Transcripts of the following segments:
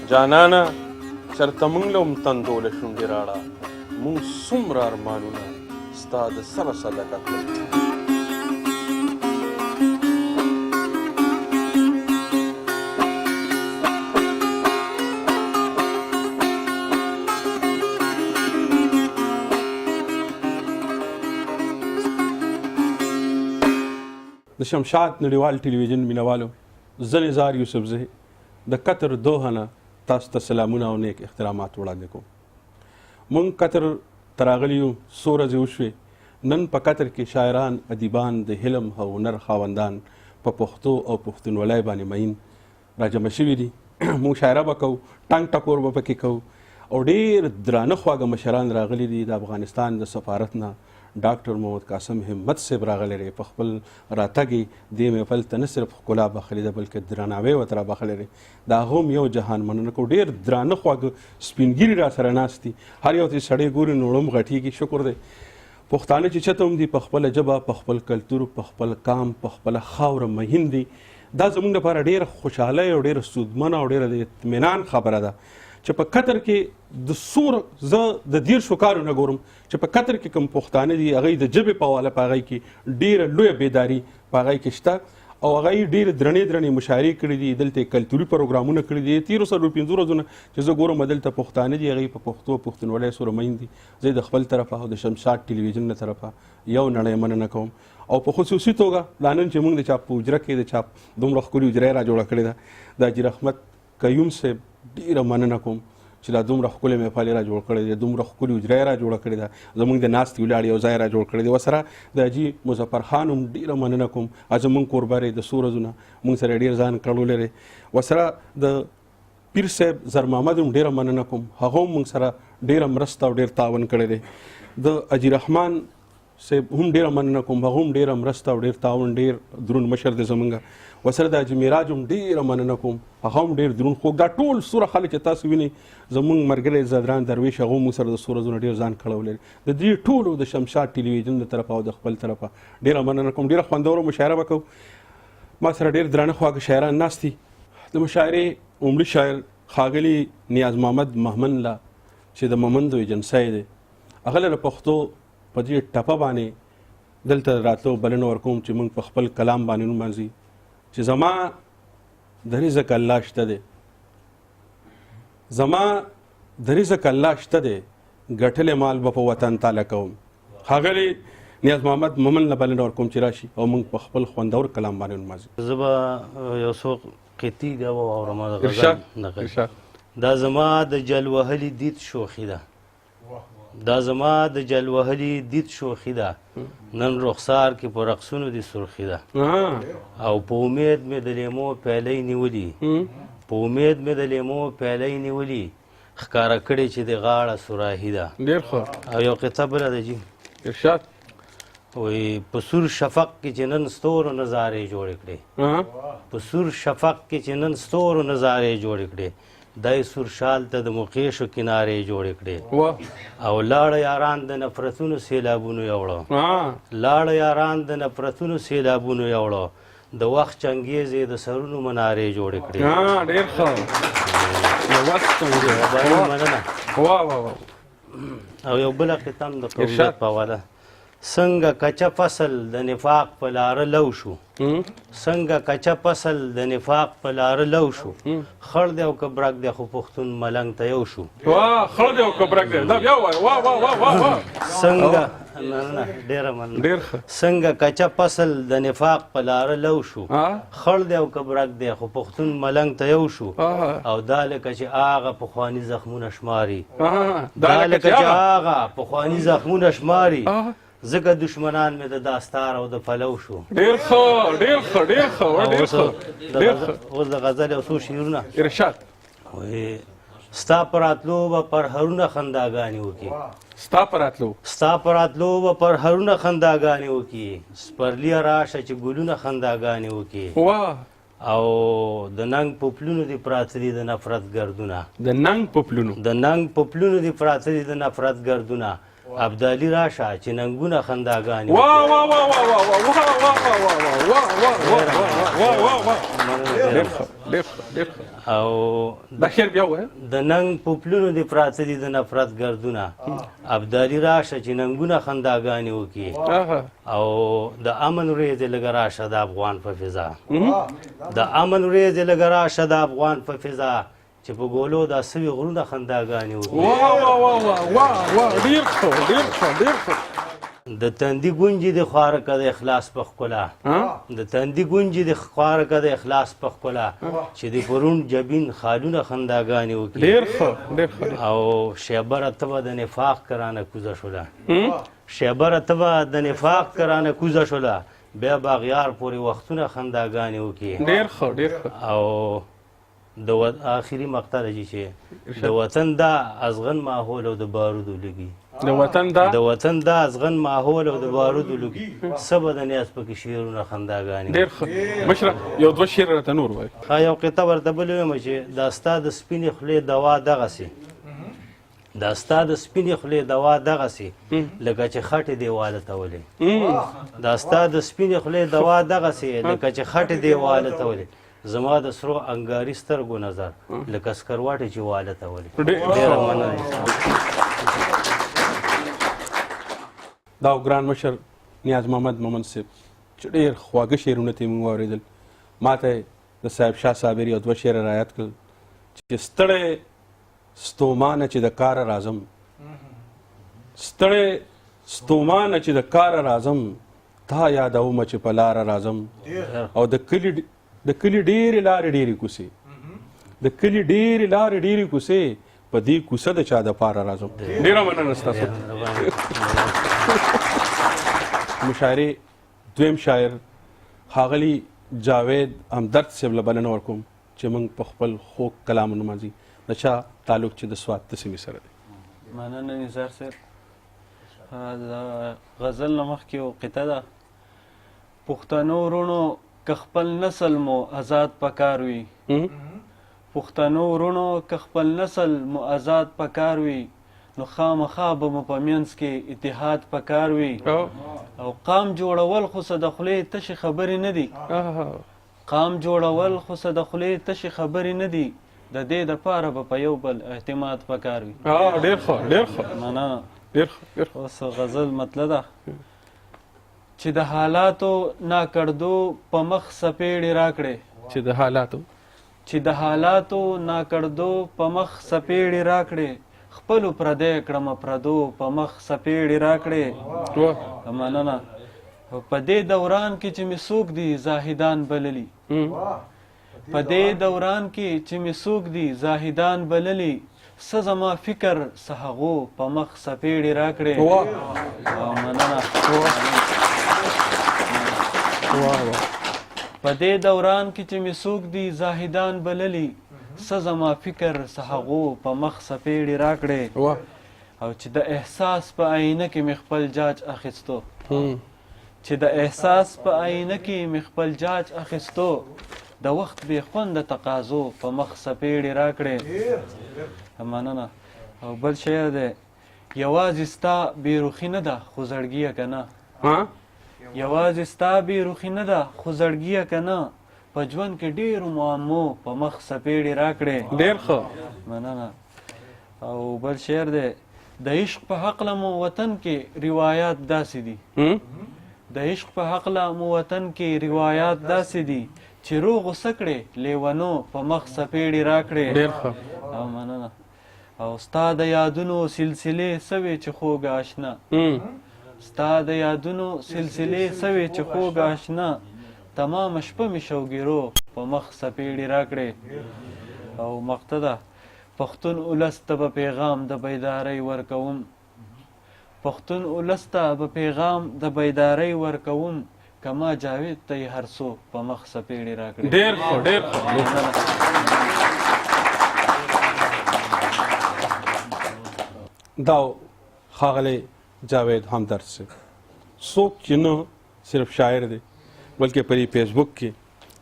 جانانه چرته موږ له هم تندوله شونډې راړه موږ څومره ارمانونه ستا د سره صدقه کړل. د شمشاد نړیوال ټلویزیون مینوالو زه نزار یوسفزی د قطر دوحه نه تاسو ته سلامونه او نیک احترامات وړاندې کوم. موږ قطر ته راغلي یو څو ورځې وشوې. نن په قطر کې شاعران ادیبان د علم او هنر خاوندان په پښتو او پښتونولۍ باندې مین راجمع شوي دي. موږ شاعره به کوو، ټنګ ټکور به پکې کوو او ډېر درانه خواږه مشران راغلي دي. د افغانستان د سفارت نه ډاکټر محمد قاسم همت صاحب راغلی دی. په خپل راتګ یې دې محفل ته نه صرف ښکلا بخلې ده بلکې درناوی ورته رابخلی دی. د هغه هم یو جهان مننه کوو. ډېر درانه خواږه سپین ګیري را سره ناست دي. هر یو ته سړی ګوري نو ړوم غټېږي. شکر دی پښتانه چې چته هم دي په خپله ژبه، په خپل کلتور، په خپل قام، په خپله خاوره مهین دي. دا زموږ لپاره ډېره خوشحالۍ او ډېره سودمنه او ډېره د اطمینان خبره ده چې په قطر کې د زه د 13 کالو نه ګورم چې په قطر کې کوم پښتانه دي هغوی د ژبې په حواله په هغوی کې ډېره لویه بیداري په هغوی کې شته او هغوی ډېرې درنې مشاعرې کړي دي. دلته کلتوري پروګرامونه کړي دي. 1350 ورځونه چې زه ګورم دلته پښتانه دي هغوی په پښتو پښتونولۍ سره مین دي. زه د خپل طرفه او د شمشاد ټلویزیون له طرفه یو نړۍ مننه کوم او په خصوصي توګه دا نن چې موږ د چاپ په حجره کې د چاپ دومره ښکلې حجره یې را جوړه کړې ده د حاجي رحمت قیوم صاحب ډېره مننه کوم چې دا دومره ښکلې محفل یې را جوړ کړی دی، دومره ښکلې حجره یې را جوړه کړې ده، زموږ د ناستې ولاړ یو ځای را جوړ کړی دی. ورسره د حاجي مظفر خان هم ډېره مننه کوم. زموږ کوربه دی د څو ورځو نه موږ سره ډېر ځان کړولی دی. ورسره د پیر صاحب زر محمد هم ډېره مننه کوم. هغه هم موږ سره ډېره مرسته او ډېر تعاون کړی دی. د حاجي رحمان صاحب هم ډېره مننه کوم. هغه هم ډېره مرسته او ډېر تعاون، ډېر دروند مشر دی زموږ. ورسره د حاجي معراج هم ډېره مننه کوم. هغه هم ډېر دروند خوږ. دا ټول سوره خلک چې تاسو وینئ زموږ ملګری زدران درویش هغه هم موږ سره د څو ورځو نه ډېر ځان کړولی دی. د دې ټولو د شمشاد ټلویزیون د طرفه او د خپل طرفه ډېره مننه کوم. ډېره خوندوره مشاعره به کوو. ما سره ډېر درانه خواږه شاعران ناست دي. د مشاعرې عمري شاعر ښاغلي نیاز محمد مهمن له چې د ممندو ایجنسی دی هغه له پښتو په دې ټپه باندې دلته راتلو بلنه ورکوم چې موږ په خپل کلام باندې نومانځي چې زما د رزق الله شته دی، زما د رزق الله شته دی، ګټلې مال به په وطن تعالی کوم. ښاغلي نیاز محمد ممن له بلنه ورکوم چې راشي او موږ په خپل خوندور کلام باندې نومانځي. زه به یو څو قطعې دا واورم د غزل. دا زما د جل وهلي دید شوخي ده، دا زما د جل وهلي دید شوخي ده، نن رخسار کې په رقصونو دي سرخي ده، او په امید مې د لیمو پیالی نیولي، په امید مې د لیمو پیالی نیولي، ښکاره کړې چې د غاړه سوراهي ده. ډېر ښه. او یو قطعه بله ده جي ارشاد وایي په سور شفق کې چې نن ستورو نظارې جوړې کړې، په سور شفق کې چې نن ستورو نظارې جوړې کړې، دای سور شال ته د مقیشو کنارې جوړې کړې، او لاړه یاران د نفرتونو سیلابونو یوړو، لاړه یاران د نفرتونو سیلابونو یوړو، د وخت چنګیزې د سرونو منارې جوړې کړې. ډېر ښه. مننه. او یو بله قطعه هم د قومیت په حواله. څنګه کچه فصل د نفاق په لاره لو شو، څنګه کچه فصل د نفاق په لاره لو شو، خړ دی او کبرک دی خو پښتون ملنګ ته یو شو. خړ دی او کبرک دی دا بیا وایه. څنګه ډېره مننه. څنګه کچه فصل د نفاق په لاره لو شو، خړ دی او کبرک دی خو پښتون ملنګ ته یو شو، او دا لکه چې هغه پخواني زخمونه شماري، دا لکه چې هغه پخواني زخمونه شماري، ځکه دشمنان مې د داستار او د پلو شو. ډېر ښه ډېر ښه ډېر ښه. اوس د غزل یو څو شعرونه. ارشاد. ستا پر راتلو به پرهرونه خنداګانې وکړي، ستا پر راتلو، ستا پر راتلو به پرهرونه خنداګانې وکړي، سپرلیه راشه چې ګلونه خنداګانې وکړي، او د ننګ په پلونو دې پراته دي د نفرت ګردونه، د ننګ په پلونو، د ننګ په پلونو دې پراته دي د نفرت ګردونه، ابدالي راشه چې ننګونه خنداګانې واه واه واه واه واه واه واه واه واه واه او دا شعر بیا ووایه. د ننګ په پلونو دې پراته دي د نفرت ګردونه ابدالي راشه چې ننګونه خنداګانې وکړي او د امن ورځې لږه راشه د افغان په فضا د امن ورځې لږه راشه د افغان په فضا چې په ګولو دا سوي غرونه خنداګانې وکړي د تندي ګونجې د خواره که د اخلاص په ښکلا د تندي ګونجې د خواره که د اخلاص په ښکلا چې د پرون جبین خالونه خنداګانې وکړي او شیبره ته به د نفاق کرانه کوزه شوله شیبره ته به د نفاق کرانه کوزه شوله بیا به اغیار پورې وختونه خنداګانې وکړي او د آخري مقطع راځي چې د وطن دا ازغن ماحول او د بارودو لګي د وطن دا ازغن ماحول او د بارودو لګي څه به د نیاز پکې شعرونه خنداګانې ډېر ښه مشره یو دوه شعر راته نور وایي. ښه یو قطعه ورته بل ویم چې دا ستا د سپینې خولې دوا دغسې دا ستا د سپینې خولې دوا دغسې لکه چې خټې دیواله تولې دا ستا د سپینې خولې دوا دغسې لکه چې خټې دیواله تولې زما د سرو انګاري سترګو نظر لکه سکروټې چې واله تولې. ډېره مننه. دا ګران مشر نیاز محمد مومن صاحب چې ډېر خواږه شعرونه ترې موږ واورېدل. ما ته د صاحب شاه صابر یو دوه شعر رایاد کړل چې ستړی ستومانه چې د کاره راځم ستړی ستومانه چې د کاره راځم تا یادومه چې په لاره راځم او د کلي ډېرې لارې ډېرې کوڅې د کلي ډېرې لارې ډېرې کوڅې په دې کوڅه د چا دپاره راځم. ډېره مننه ستاسو. مشاعرې دویم شاعر ښاغلي جاوید همدرد صاحب له بلنه ورکوم چې موږ په خپل خوږ کلام ونمانځي. د چا تعلق چې د سوات د سیمې سره دی. مننه نثار صاحب. د غزل نه مخکې یو قطعه ده پښتنو وروڼو که خپل نسل مو آزاد پکار وي پښتنو وروڼو که خپل نسل مو آزاد پکار وي نو خامخا به مو په منځ کې اتحاد پکار وي او قام جوړول خو څه د خولې تشې خبرې نه دي قام جوړول خو څه د خولې تشې خبرې نه دي د دې دپاره به په یو بل اعتماد پکار وي. ډېر ښه ډېر ښه مننه. ډېر ښه. اوس غزل مطلب ده چې د حالاتو ناکړدو په مخ سپېړې راکړې چې د حالاتو ناکړدو په مخ سپېړې راکړې خپلو پردی کړمه پردو په مخ سپېړې راکړې. مننه. په دې دوران کې چې مې څوک دي زاهدان بللي په دې دوران کې چې مې څوک دي زاهدان بللي څه زما فکر څه هغو په مخ سپېړې راکړې. مننه. په دې دوران کې چې مې څوک دي زاهدان بللي څه زما فکر څه هغو په مخ سپېړې راکړې او چې د احساس په آینه کې مې خپل جاج اخیستو چې د احساس په آینه کې مې خپل جاج اخیستو د وخت بې خونده تقاضو په مخ سپېړې راکړې. مننه. او بل شعر دی یوازې ستا بېروخي نه ده خو زړګیه که نه یوازې ستا بېروخي نه ده خو زړګیه که نه په ژوند کې ډېرو معمو په مخ سپېړې راکړې. ډېر ښه. مننه. او بل شعر دی د عشق په هکله مو وطن کې روایات داسې دي د عشق په هکله مو وطن کې روایات داسې دي چې روغ غوسه کړې لیونو په مخ سپېړې راکړې. ډېر ښه. او مننه. او ستا د یادونو سلسلې سوې چې خوږه اشنا ستا د یادونو سلسلې سوې چې خوږه اشنا تمامه شپه مې شوګیرو په مخ سپېړې راکړې. او مقطع ده پښتون اولس ته به پیغام د بیدارۍ ورکوم پښتون اولس ته به پیغام د بیدارۍ ورکوم که ما جاوید ته یې هر څو په مخ سپېړې راکړې. ډېر ښه ډېر ښه. دا ښاغلی جاوید همدرد صاحب څوک چې نه صرف شاعر دی بلکې په دې فیسبوک کې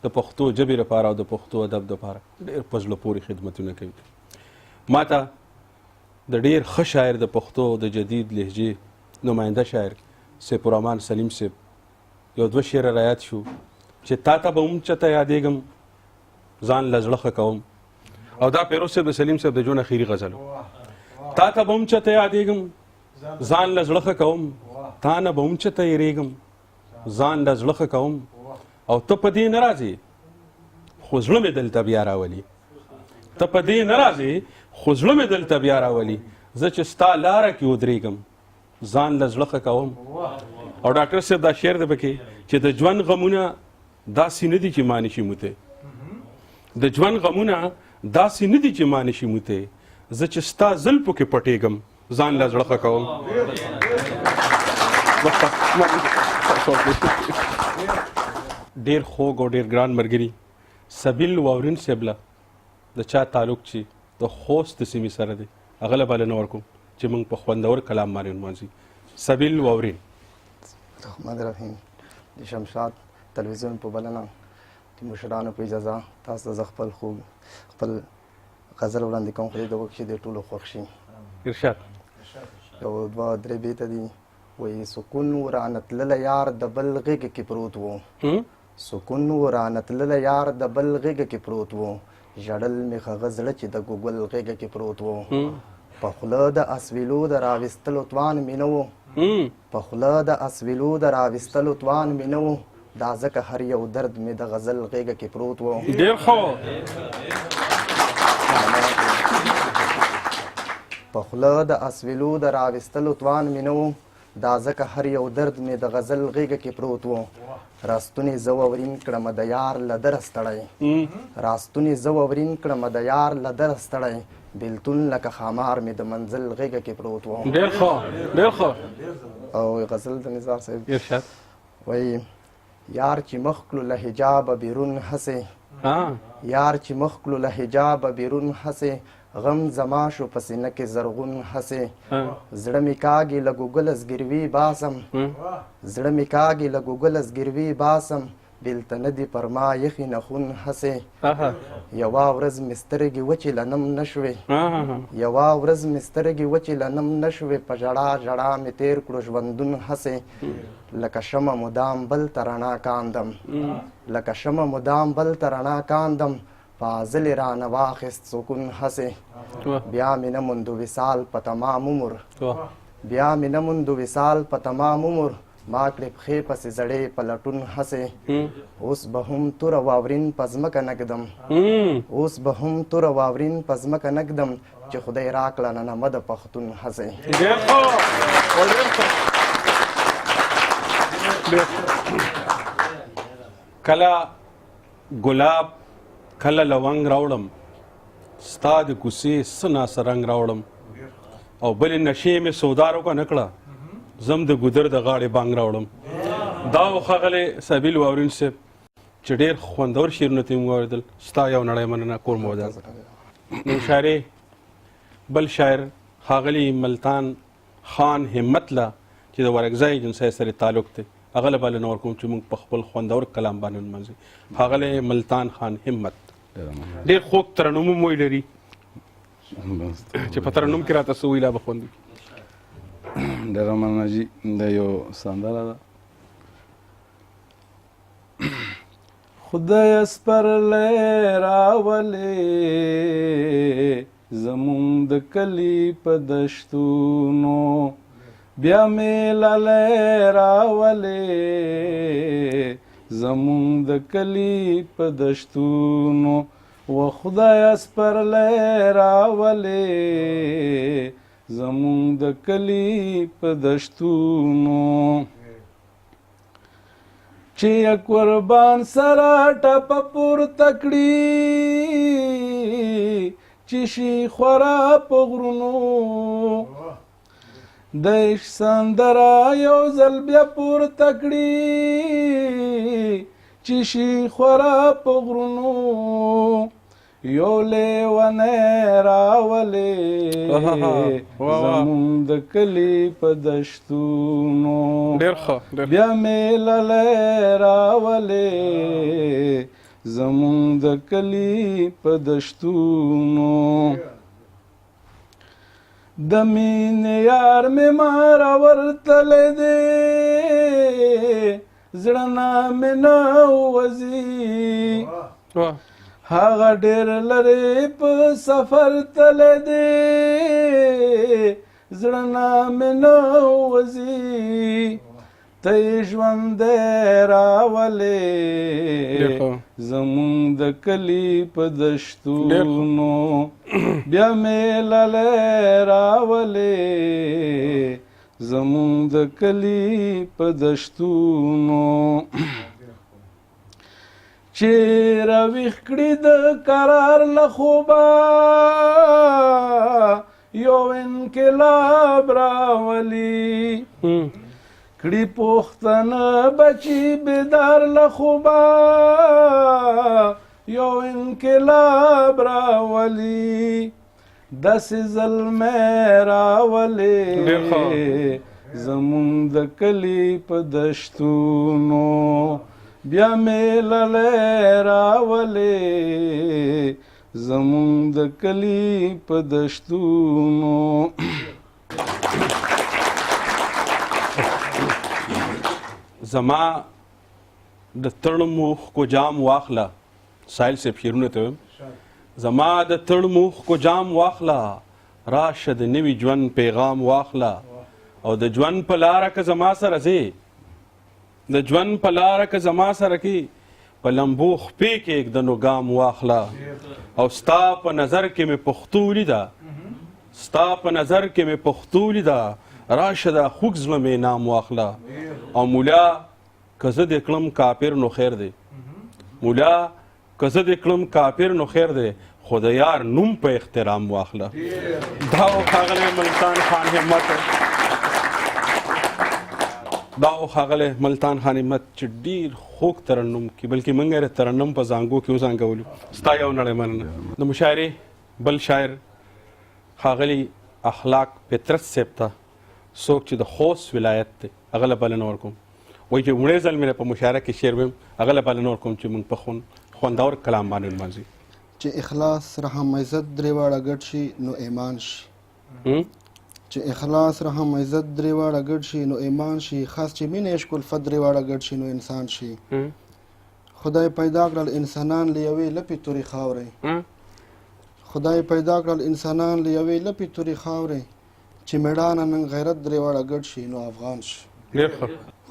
د پښتو ژبې لپاره او د پښتو ادب لپاره ډېر په زړه پورې خدمتونه کوي. ما ته د ډیر ښه شاعر د پښتو د جدید لهجې نماینده شاعر سیف الرحمن سلیم صاحب یو دوه شعره رایاد شو چې تا ته به هم چته یادېږم ځان له زړه ښه کوم او دا پیروز صاحب د سلیم صاحب د ژوند اخري غزل تا ته به هم چته یادېږم ځان له زړه ښه کوم تا نه به هم چته یېرېږم ځان له زړه ښه کوم او ته په دې نه راځې خو زړه مې دلته بیا راولي ته په دې نه راځې خو زړه مې دلته بیا راولي زه چې ستا لاره کې ودرېږم ځان له زړه ښه کوم او ډاکټر صاحب دا شعر دی پکې چې د ژوند غمونه داسې نه دي چې ما نشي موتی د ژوند غمونه داسې نه دي چې ما نشي موتی زه چې ستا زلفو کې پټېږم ځان له زړه ښه کوم ډېر خوږ او ډېر ګران ملګري سبیل واورین صاحب له د چا تعلق چې د خوست د سیمې سره دی هغه له بلنه ورکوم چې موږ په خوندور کلام باندې ونمانځي سبیل واورین الرحمن الرحیم د شمشاد تلویزیون په بلنه د مشرانو په اجازه تاسو ته زه خپل غزل وړاندې کوم خو دې د وخت چې د ټولو خوښ شي ارشاد یو دوه درې بیته دي وایي سکون ورانه تللی یار د بل غېږه کې پروت و سکون ورانه تللی یار د بل غېږه کې پروت و ژړل مې هغه زړه چې د ګوګل غېږه کې پروت و په خوله د اسویلو د راویستلو توان مې نه و په خوله د اسویلو د راویستلو توان مې نه و دا ځکه هر یو درد مې د غزل غېږه کې پروت و ډېر ښه په خوله د اسویلو د راویستلو توان مې نه و دا ځکه هر یو درد مې د غزل غېږه کې پروت و راستونې زه واورین کړمه د یار له دره ستړی راستونې زه واورین کړمه د یار له دره ستړی بېلتون لکه خامار مې د منزل غېږه کې پروت و ډېر ښه ډېر ښه او غزل د نزار صاحب ارشاد وایي یار چې مخ کړو له حجابه بیرون هسې یار چې مخ کړو له حجابه بیرون هسې غم زما شو په سینه کې زرغون هسې زړه مې کاږي له ګوګله زګروي باسم زړه مې کاږي له ګوګله زګروي باسم بېلته نه دي پر ما یخې نخون هسې یوه ورځ مې سترګې وچې له نم نه شوې یوه ورځ مې سترګې وچې له نم نه شوې په ژړا ژړا مې تېر کړو ژوندون هسې لکه شمه مدام بل ته رڼا کاندم لکه شمه مدام بل ته رڼا کاندم فاضل رانه واخیست سکون هسې بیا مې نه موندو وصال په تمام عمر بیا مې نه موندو وصال په تمام عمر ما کړې پښې پسې زړې په لټون هسې اوس به هم توره واورین په ځمکه نږدم اوس به هم توره واورین په ځمکه نږدم چې خدای راکړه ننمه د پښتون هسې کله ګلاب کله لونګ راوړم ستا د کوڅې څه ناسه رنګ راوړم او بلې نشې مې سودا روکه نه کړه زم د ګودر د غاړې بانګ راوړم دا و ښاغلی سبیل واورین صاحب چې ډېر خوندور شعرونه ته مو واورېدل ستا یو نړۍ مننه کور مو ودان نو شاعرې بل شاعر ښاغلی ملتان خان همت له چې د ورکزی جنسۍ سره تعلق دی هغه له بلنه ورکوم چې موږ په خپل خوندور کلام باندې ونمانځي ښاغلی ملتان خان همت ډېر خوږ ترنم هم وی لري چې په ترنم کې راته څه ویي لا به خوند وکړي ډېره مننه جي دا یو سندره ده خدای سپرلی راولې زمونږ د کلي په دشتونو بیا مې لالی راولې زمونږ د کلي په دشتونو و خدای سپرلی راولې زمونږ د کلي په دشتونو چې قربان سره ټپه پورته کړي چې شي خورا په غرونو د عشق سندره یو ځل بیا پورته کړي چې شي خورا په غرونو یو لیونی راولې زمونږ د کلي په دشتونو بیا مې لالی راولې زمونږ د کلي په دشتونو د مینې یار مې ما راورتلی دی زړه نه مې نه وځي هغه ډېر لرې په سفر تلی دی زړه نه مې نه وځي ته یې ژوندی راولې زمونږ د کلي په دشتونو بیا مې لالی راولې زمونږ د کلي په دشتونو چې راویښ کړي د قرار له خوبه یو انقلاب راولي کړي پوښتنه بچي بیدار له خوبه یو انقلاب راولي داسې زلمی راولې زمونږ د کلي په دشتونو بیا مې لالی راولې زمونږ د کلي په دشتونو زما د تړموخ کو جام واخله سایل صاحب شعرونه ته ویم زما د تړموخ کو جام واخله راشه د نوي ژوند پیغام واخله او د ژوند په لاره که زما سره ځې د ژوند په لاره که زما سره کې په لمبو خپې کې ږدنو ګام واخله او ستا په نظر کې مې پښتو ولیده ستا په نظر کې مې پښتو ولیده راشه دا خوږ زړه مې نام واخله او مولا که زه دې کړم کافر نو خیر دی مولا که زه دې کړم کافر نو خیر دی خو د یار نوم په احترام واخله دا و ښاغلی ملتان خان همت دا و ښاغلی ملتان خان همت چې ډېر خوږ ترنم کې بلکې موږ یې ترنم په زانګو کې وزانګولو ستا یو نړۍ مننه د مشاعرې بل شاعر ښاغلی اخلاق پطرس صاحب ته څوک چې د خوست ولایت دی هغه له بلنه ورکوم وایي چې وړې ځل مې په مشاعره کې شعر ویم هغه له بلنه ورکوم چې موږ په خوندور کلام باندې ولمانځي چې اخلاص رحم عزت درې واړه ګډ شي نو ایمان شي چې اخلاص رحم عزت درې واړه ګډ شي نو ایمان شي خاص چې مینه عشق الفت درې واړه ګډ شي نو انسان شي خدای پیدا کړل انسانان له یوې لپې تورې خاورې خدای پیدا کړل انسانان له یوې لپې تورې خاورې چې میړانه نن غیرت درې واړه ګډ شي نو افغان شي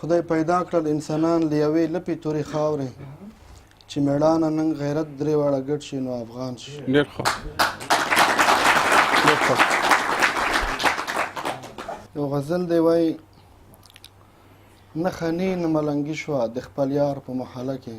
خدای پیدا کړل انسانان له یوې لپې تورې خاورې چې میړانه نن غیرت درې واړه ګډ شي نو افغان شي یو غزل دی وایي نه خني نه ملنګي شوه د خپل یار په محله کې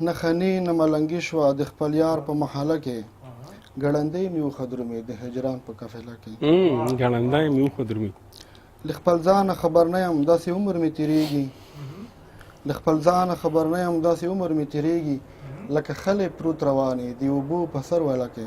نه خني نه ملنګي شوه د خپل یار په محله کې ګړندی مې وخدرومې د هجران په قافله کې ګړندی مې وخدرومې له خپل ځانه خبر نه یم داسې عمر مې تېرېږي له خپل ځانه خبر نه یم داسې عمر مې تېرېږي لکه خلې پروت روانې د اوبو په سر وله کې